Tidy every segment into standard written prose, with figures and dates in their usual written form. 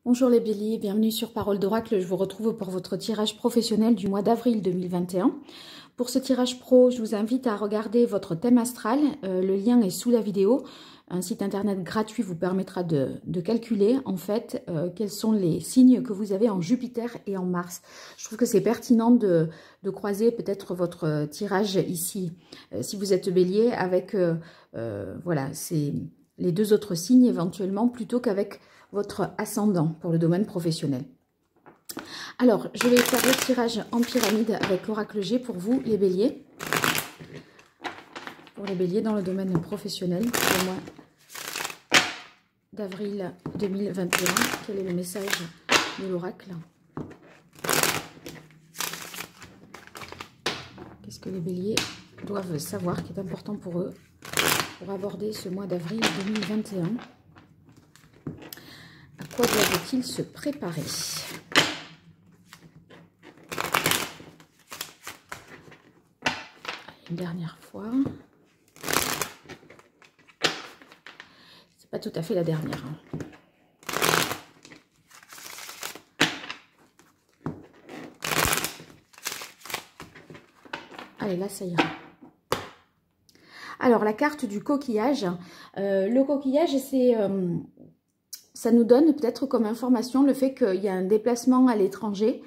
Bonjour les béliers, bienvenue sur Parole d'Oracle. Je vous retrouve pour votre tirage professionnel du mois d'avril 2021. Pour ce tirage pro, je vous invite à regarder votre thème astral. Le lien est sous la vidéo. Un site internet gratuit vous permettra de calculer en fait quels sont les signes que vous avez en Jupiter et en Mars. Je trouve que c'est pertinent de croiser peut-être votre tirage ici, si vous êtes bélier, avec voilà, les deux autres signes éventuellement, plutôt qu'avec votre ascendant pour le domaine professionnel. Alors, je vais faire le tirage en pyramide avec l'oracle G pour vous, les béliers. Pour les béliers dans le domaine professionnel, pour le mois d'avril 2021. Quel est le message de l'oracle? Qu'est-ce que les béliers doivent savoir qui est important pour eux pour aborder ce mois d'avril 2021? À quoi doivent-ils se préparer? Une dernière fois. C'est pas tout à fait la dernière. Allez, là, ça ira. Alors, la carte du coquillage. Le coquillage, c'est... ça nous donne peut-être comme information le fait qu'il y a un déplacement à l'étranger,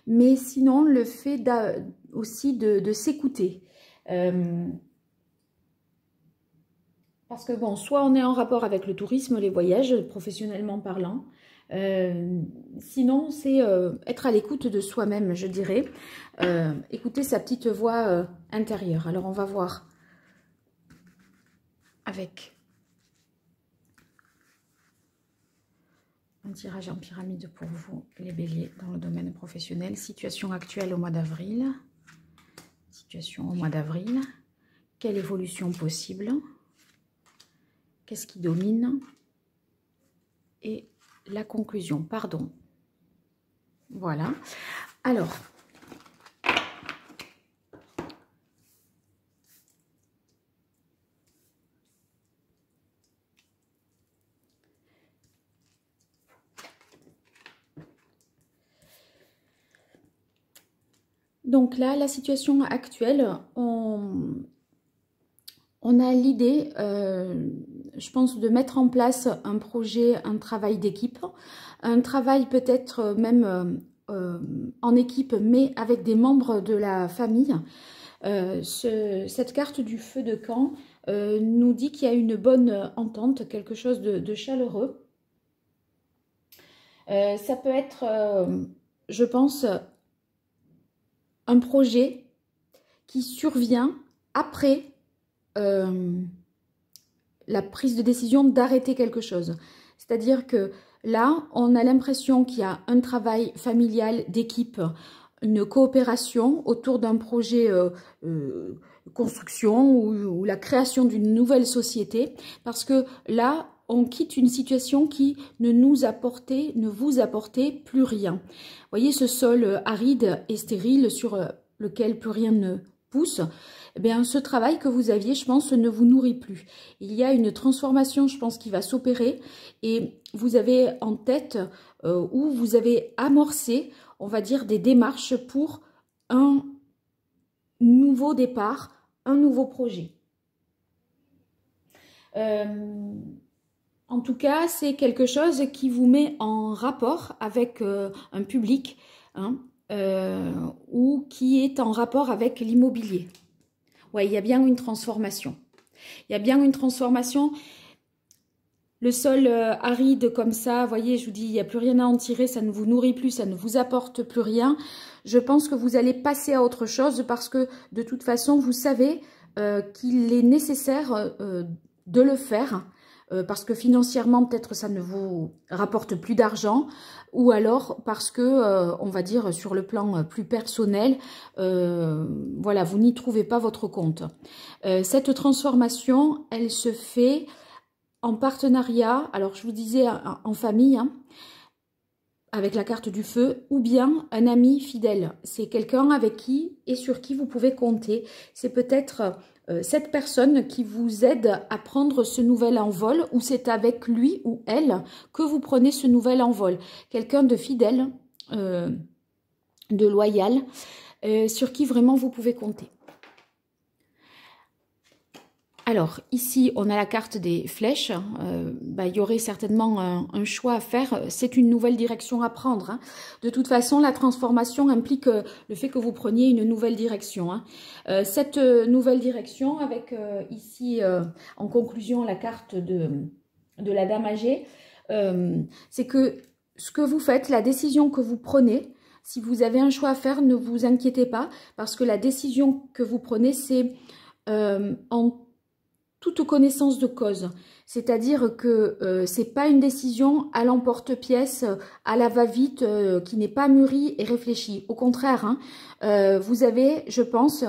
mais sinon le fait aussi de s'écouter. Parce que bon, soit on est en rapport avec le tourisme, les voyages, professionnellement parlant, sinon c'est être à l'écoute de soi-même, je dirais, écouter sa petite voix intérieure. Alors on va voir avec un tirage en pyramide pour vous, les béliers, dans le domaine professionnel. Situation actuelle au mois d'avril. Situation au mois d'avril. Quelle évolution possible? Qu'est-ce qui domine? Et la conclusion, pardon. Voilà. Alors, donc là, la situation actuelle, on a l'idée, je pense, de mettre en place un projet, un travail d'équipe, un travail peut-être même en équipe, mais avec des membres de la famille. Cette carte du feu de camp nous dit qu'il y a une bonne entente, quelque chose de chaleureux. Ça peut être, je pense, un projet qui survient après la prise de décision d'arrêter quelque chose. C'est-à-dire que là, on a l'impression qu'il y a un travail familial d'équipe, une coopération autour d'un projet construction ou la création d'une nouvelle société, parce que là, on quitte une situation qui ne vous apportait plus rien. Vous voyez ce sol aride et stérile sur lequel plus rien ne pousse. Eh bien, ce travail que vous aviez, je pense, ne vous nourrit plus. Il y a une transformation, je pense, qui va s'opérer et vous avez en tête ou vous avez amorcé, on va dire, des démarches pour un nouveau départ, un nouveau projet. En tout cas, c'est quelque chose qui vous met en rapport avec un public ou qui est en rapport avec l'immobilier. Ouais, il y a bien une transformation. Il y a bien une transformation. Le sol aride comme ça, vous voyez, je vous dis, il n'y a plus rien à en tirer, ça ne vous nourrit plus, ça ne vous apporte plus rien. Je pense que vous allez passer à autre chose parce que de toute façon, vous savez qu'il est nécessaire de le faire. Parce que financièrement, peut-être ça ne vous rapporte plus d'argent, ou alors parce que, on va dire, sur le plan plus personnel, voilà, vous n'y trouvez pas votre compte. Cette transformation, elle se fait en partenariat, alors je vous disais en famille, avec la carte du feu, ou bien un ami fidèle. C'est quelqu'un avec qui et sur qui vous pouvez compter. C'est peut-être cette personne qui vous aide à prendre ce nouvel envol, ou c'est avec lui ou elle que vous prenez ce nouvel envol. Quelqu'un de fidèle, de loyal, sur qui vraiment vous pouvez compter. Alors, ici, on a la carte des flèches. Il y aurait certainement un choix à faire. C'est une nouvelle direction à prendre. Hein. De toute façon, la transformation implique le fait que vous preniez une nouvelle direction. Hein. Cette nouvelle direction, avec ici, en conclusion, la carte de la Dame âgée, c'est que ce que vous faites, la décision que vous prenez, si vous avez un choix à faire, ne vous inquiétez pas, parce que la décision que vous prenez, c'est en toute connaissance de cause. C'est-à-dire que c'est pas une décision à l'emporte-pièce, à la va-vite, qui n'est pas mûrie et réfléchie. Au contraire, hein, vous avez, je pense,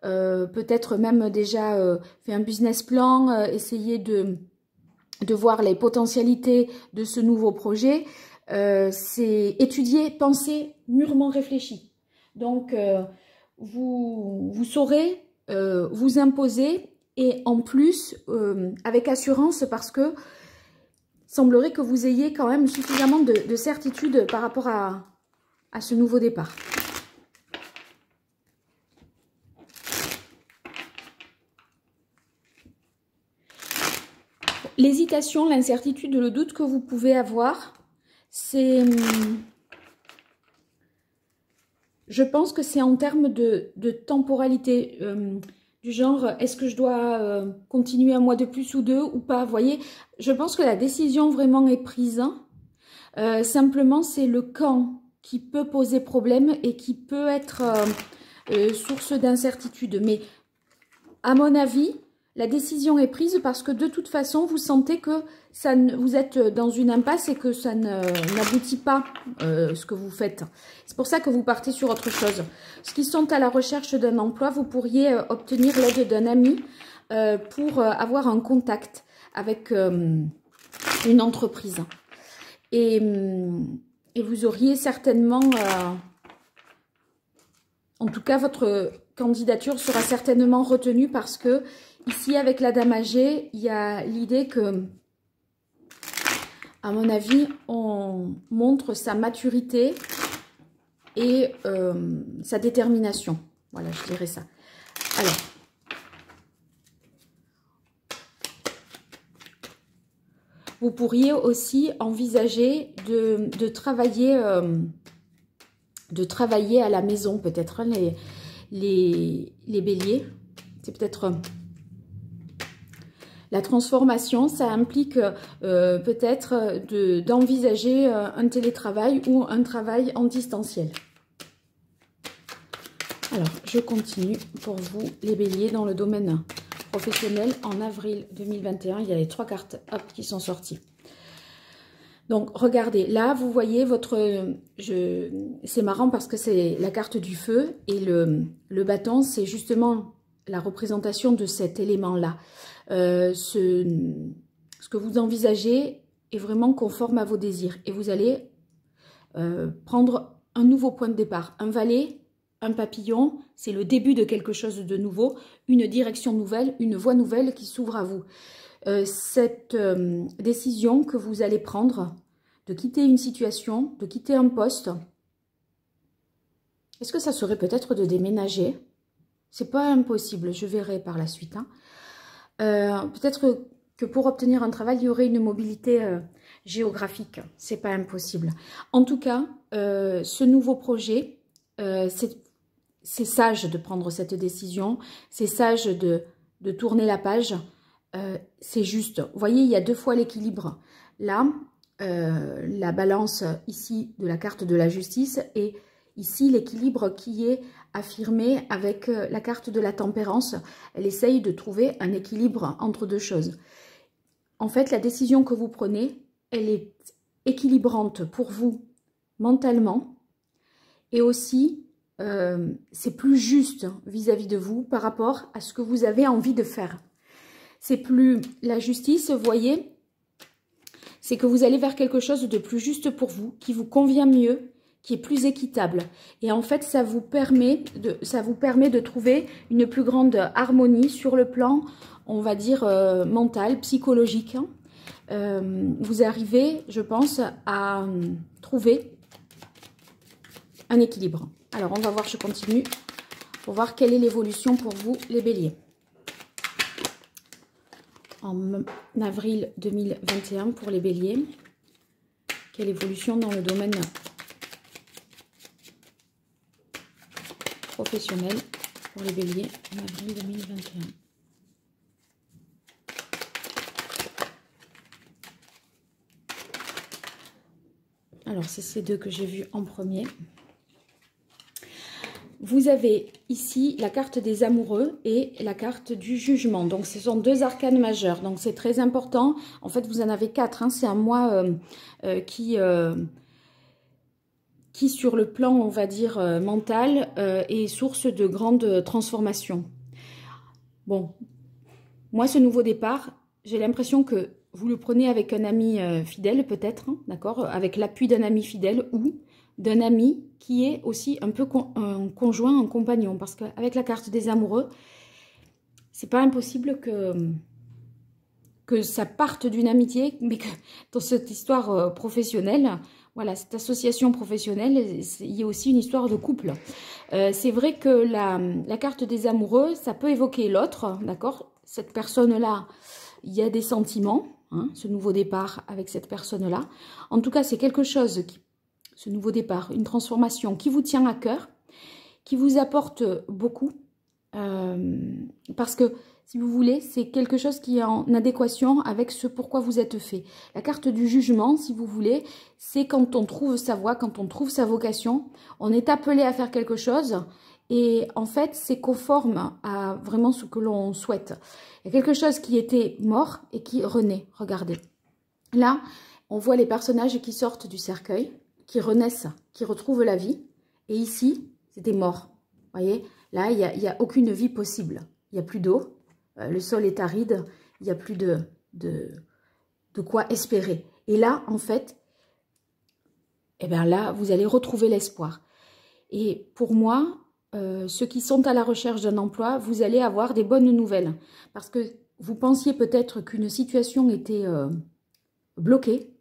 peut-être même déjà fait un business plan, essayé de voir les potentialités de ce nouveau projet. C'est étudier, penser, mûrement réfléchi. Donc, vous saurez vous imposer, et en plus, avec assurance, parce que semblerait que vous ayez quand même suffisamment de certitude par rapport à ce nouveau départ. L'hésitation, l'incertitude, le doute que vous pouvez avoir, c'est... Je pense que c'est en termes de temporalité, du genre, est-ce que je dois continuer un mois de plus ou deux ou pas? Vous voyez, je pense que la décision vraiment est prise. Simplement, c'est le quand qui peut poser problème et qui peut être source d'incertitude. Mais à mon avis, la décision est prise parce que de toute façon, vous sentez que vous êtes dans une impasse et que ça n'aboutit pas, ce que vous faites. C'est pour ça que vous partez sur autre chose. Ceux qui sont à la recherche d'un emploi, vous pourriez obtenir l'aide d'un ami pour avoir un contact avec une entreprise. Et vous auriez certainement... en tout cas, votre candidature sera certainement retenue parce que ici, avec la Dame âgée, il y a l'idée que, à mon avis, on montre sa maturité et sa détermination. Voilà, je dirais ça. Alors, vous pourriez aussi envisager de travailler à la maison, peut-être, hein, les béliers. C'est peut-être... La transformation, ça implique peut-être d'envisager un télétravail ou un travail en distanciel. Alors, je continue pour vous, les béliers, dans le domaine professionnel. En avril 2021, il y a les 3 cartes qui sont sorties. Donc, regardez, là, vous voyez votre... C'est marrant parce que c'est la carte du feu et le bâton, c'est justement la représentation de cet élément-là. Ce que vous envisagez est vraiment conforme à vos désirs. Et vous allez prendre un nouveau point de départ. Un valet, un papillon, c'est le début de quelque chose de nouveau, une direction nouvelle, une voie nouvelle qui s'ouvre à vous. Cette décision que vous allez prendre, de quitter une situation, de quitter un poste, est-ce que ça serait peut-être de déménager? C'est pas impossible, je verrai par la suite. Hein. Peut-être que pour obtenir un travail, il y aurait une mobilité géographique. C'est pas impossible. En tout cas, ce nouveau projet, c'est sage de prendre cette décision. C'est sage de tourner la page. C'est juste. Vous voyez, il y a 2 fois l'équilibre. Là, la balance ici de la carte de la justice et ici l'équilibre qui est affirmé avec la carte de la tempérance. Elle essaye de trouver un équilibre entre 2 choses. En fait, la décision que vous prenez, elle est équilibrante pour vous mentalement et aussi c'est plus juste vis-à-vis de vous par rapport à ce que vous avez envie de faire. C'est plus la justice, vous voyez, c'est que vous allez vers quelque chose de plus juste pour vous, qui vous convient mieux, qui est plus équitable. Et en fait, ça vous permet de trouver une plus grande harmonie sur le plan, on va dire, mental, psychologique. Vous arrivez, je pense, à trouver un équilibre. Alors, on va voir, je continue, pour voir quelle est l'évolution pour vous, les béliers. En avril 2021, pour les béliers, quelle évolution dans le domaine professionnel pour les béliers en avril 2021. Alors, c'est ces deux que j'ai vus en premier. Vous avez ici la carte des amoureux et la carte du jugement. Donc, ce sont deux arcanes majeurs. Donc, c'est très important. En fait, vous en avez quatre. Hein. C'est un mois qui, sur le plan, on va dire, mental, est source de grandes transformations. Bon, moi, ce nouveau départ, j'ai l'impression que vous le prenez avec un ami fidèle, peut-être, hein, d'accord, avec l'appui d'un ami fidèle ou d'un ami qui est aussi un peu un conjoint, un compagnon. Parce qu'avec la carte des amoureux, c'est pas impossible que ça parte d'une amitié, mais que dans cette histoire professionnelle, voilà, cette association professionnelle, il y a aussi une histoire de couple. C'est vrai que la carte des amoureux, ça peut évoquer l'autre, d'accord? Cette personne-là, il y a des sentiments, hein, ce nouveau départ avec cette personne-là. En tout cas, c'est quelque chose, ce nouveau départ, une transformation qui vous tient à cœur, qui vous apporte beaucoup, parce que, si vous voulez, c'est quelque chose qui est en adéquation avec ce pourquoi vous êtes fait. La carte du jugement, si vous voulez, c'est quand on trouve sa voie, quand on trouve sa vocation, on est appelé à faire quelque chose et en fait, c'est conforme à vraiment ce que l'on souhaite. Il y a quelque chose qui était mort et qui renaît, regardez. Là, on voit les personnages qui sortent du cercueil, qui renaissent, qui retrouvent la vie. Et ici, c'était mort. Vous voyez, là, il n'y a aucune vie possible. Il n'y a plus d'eau. Le sol est aride, il n'y a plus de quoi espérer. Et là, en fait, eh bien là, vous allez retrouver l'espoir. Et pour moi, ceux qui sont à la recherche d'un emploi, vous allez avoir des bonnes nouvelles. Parce que vous pensiez peut-être qu'une situation était bloquée,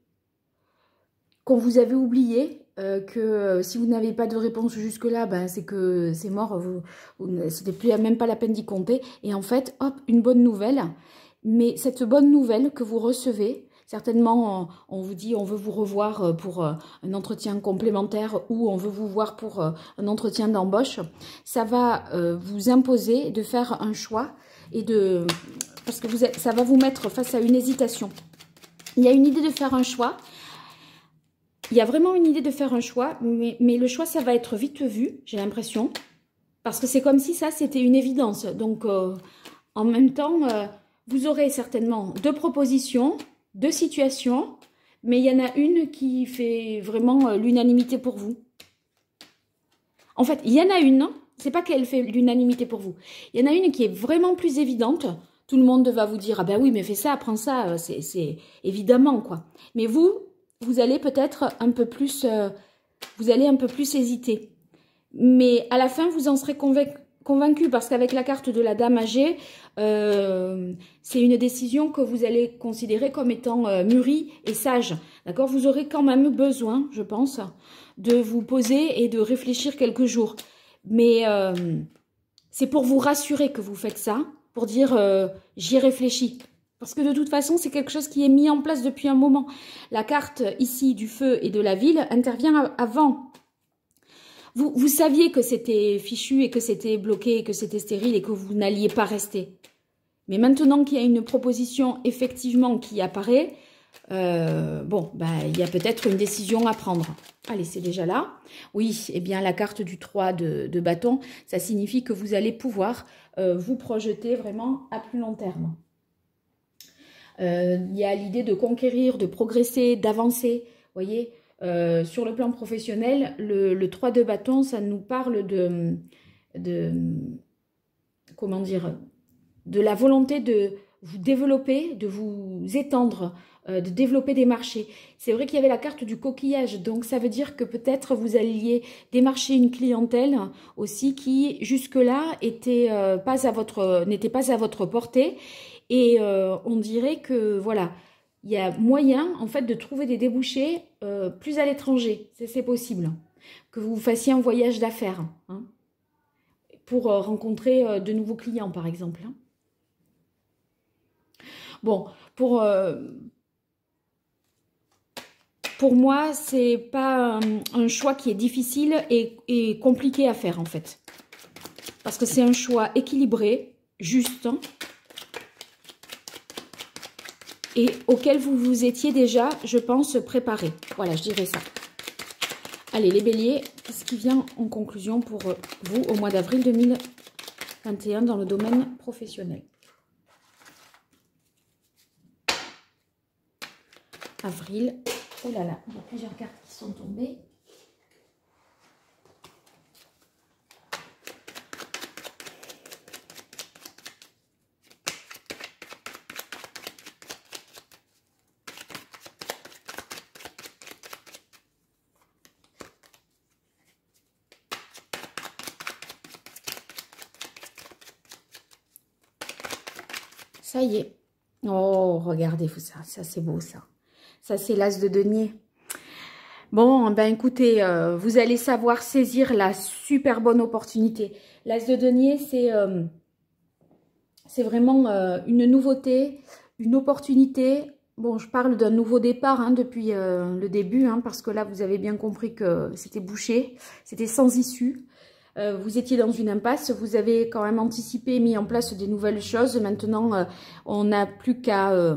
qu'on vous avait oublié, que si vous n'avez pas de réponse jusque-là, ben c'est que c'est mort, c'était plus même pas la peine d'y compter. Et en fait, hop, une bonne nouvelle. Mais cette bonne nouvelle que vous recevez, certainement, on vous dit on veut vous revoir pour un entretien complémentaire ou on veut vous voir pour un entretien d'embauche, ça va vous imposer de faire un choix et parce que ça va vous mettre face à une hésitation. Il y a une idée de faire un choix. Il y a vraiment une idée de faire un choix, mais le choix, ça va être vite vu, j'ai l'impression. Parce que c'est comme si ça, c'était une évidence. Donc, en même temps, vous aurez certainement deux propositions, deux situations, mais il y en a une qui fait vraiment l'unanimité pour vous. En fait, il y en a une, c'est pas qu'elle fait l'unanimité pour vous. Il y en a une qui est vraiment plus évidente. Tout le monde va vous dire, ah ben oui, mais fais ça, prends ça, c'est évidemment, quoi. Mais vous allez peut-être un peu plus, vous allez un peu plus hésiter. Mais à la fin, vous en serez convaincu parce qu'avec la carte de la dame âgée, c'est une décision que vous allez considérer comme étant mûrie et sage. D'accord? Vous aurez quand même besoin, je pense, de vous poser et de réfléchir quelques jours. Mais c'est pour vous rassurer que vous faites ça, pour dire j'y réfléchis. Parce que de toute façon, c'est quelque chose qui est mis en place depuis un moment. La carte ici du feu et de la ville intervient avant. Vous saviez que c'était fichu et que c'était bloqué et que c'était stérile et que vous n'alliez pas rester. Mais maintenant qu'il y a une proposition effectivement qui apparaît, bon, ben, il y a peut-être une décision à prendre. Allez, c'est déjà là. Oui, eh bien la carte du 3 de bâton, ça signifie que vous allez pouvoir vous projeter vraiment à plus long terme. Il y a l'idée de conquérir, de progresser, d'avancer. Vous voyez, sur le plan professionnel, le 3 de bâton, ça nous parle comment dire, de la volonté de vous développer, de vous étendre de développer des marchés. C'est vrai qu'il y avait la carte du coquillage, donc ça veut dire que peut-être vous alliez démarcher une clientèle aussi qui jusque-là n'était pas à votre portée. Et on dirait que voilà, il y a moyen en fait de trouver des débouchés plus à l'étranger, c'est possible. Que vous fassiez un voyage d'affaires hein, pour rencontrer de nouveaux clients par exemple. Hein. Bon, pour moi, c'est pas un choix qui est difficile et compliqué à faire en fait. Parce que c'est un choix équilibré, juste, et auquel vous vous étiez déjà, je pense, préparé. Voilà, je dirais ça. Allez, les béliers, qu'est-ce qui vient en conclusion pour vous au mois d'avril 2021 dans le domaine professionnel? Avril. Oh là là, il y a plusieurs cartes qui sont tombées. Ça y est. Oh, regardez ça, ça c'est beau ça. Ça c'est l'as de denier. Bon, ben écoutez, vous allez savoir saisir la super bonne opportunité. L'as de denier, c'est vraiment une nouveauté, une opportunité. Bon, je parle d'un nouveau départ hein, depuis le début, hein, parce que là, vous avez bien compris que c'était bouché, c'était sans issue. Vous étiez dans une impasse, vous avez quand même anticipé, mis en place des nouvelles choses. Maintenant, on n'a plus qu'à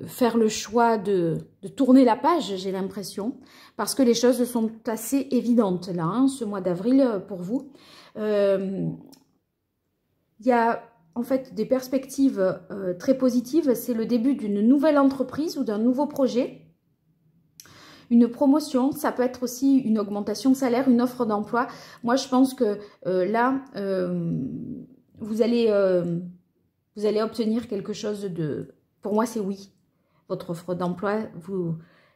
faire le choix de tourner la page, j'ai l'impression, parce que les choses sont assez évidentes là, hein, ce mois d'avril pour vous. Il y a en fait des perspectives très positives. C'est le début d'une nouvelle entreprise ou d'un nouveau projet. Une promotion, ça peut être aussi une augmentation de salaire, une offre d'emploi. Moi, je pense que là, vous allez obtenir quelque chose de... Pour moi, c'est oui. Votre offre d'emploi,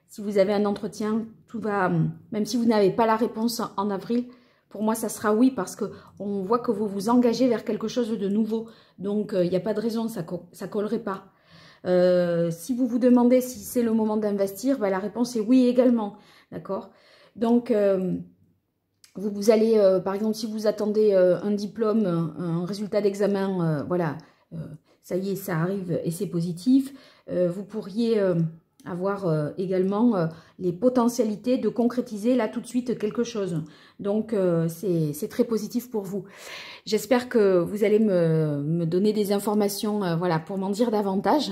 si vous avez un entretien, tout va... Même si vous n'avez pas la réponse en avril, pour moi, ça sera oui parce qu'on voit que vous vous engagez vers quelque chose de nouveau. Donc, il n'y a pas de raison, ça ne collerait pas. Si vous vous demandez si c'est le moment d'investir, ben la réponse est oui également, d'accord. Donc, vous allez, par exemple, si vous attendez un diplôme, un résultat d'examen, voilà, ça y est, ça arrive et c'est positif. Vous pourriez avoir également les potentialités de concrétiser là tout de suite quelque chose. Donc, c'est très positif pour vous. J'espère que vous allez me donner des informations voilà, pour m'en dire davantage.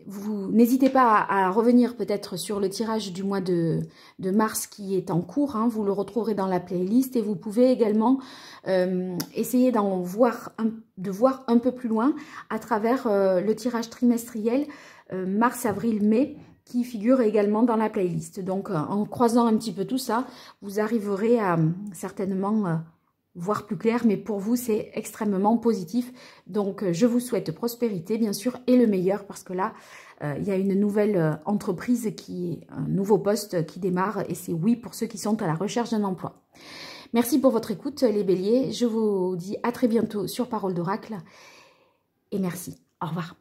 Vous n'hésitez pas à revenir peut-être sur le tirage du mois de mars qui est en cours. Hein, vous le retrouverez dans la playlist et vous pouvez également essayer de voir un peu plus loin à travers le tirage trimestriel mars, avril, mai qui figure également dans la playlist. Donc en croisant un petit peu tout ça, vous arriverez à certainement voir plus clair, mais pour vous c'est extrêmement positif. Donc je vous souhaite prospérité bien sûr et le meilleur parce que là il y a une nouvelle entreprise un nouveau poste qui démarre et c'est oui pour ceux qui sont à la recherche d'un emploi. Merci pour votre écoute les béliers, je vous dis à très bientôt sur Parole d'Oracle et merci, au revoir.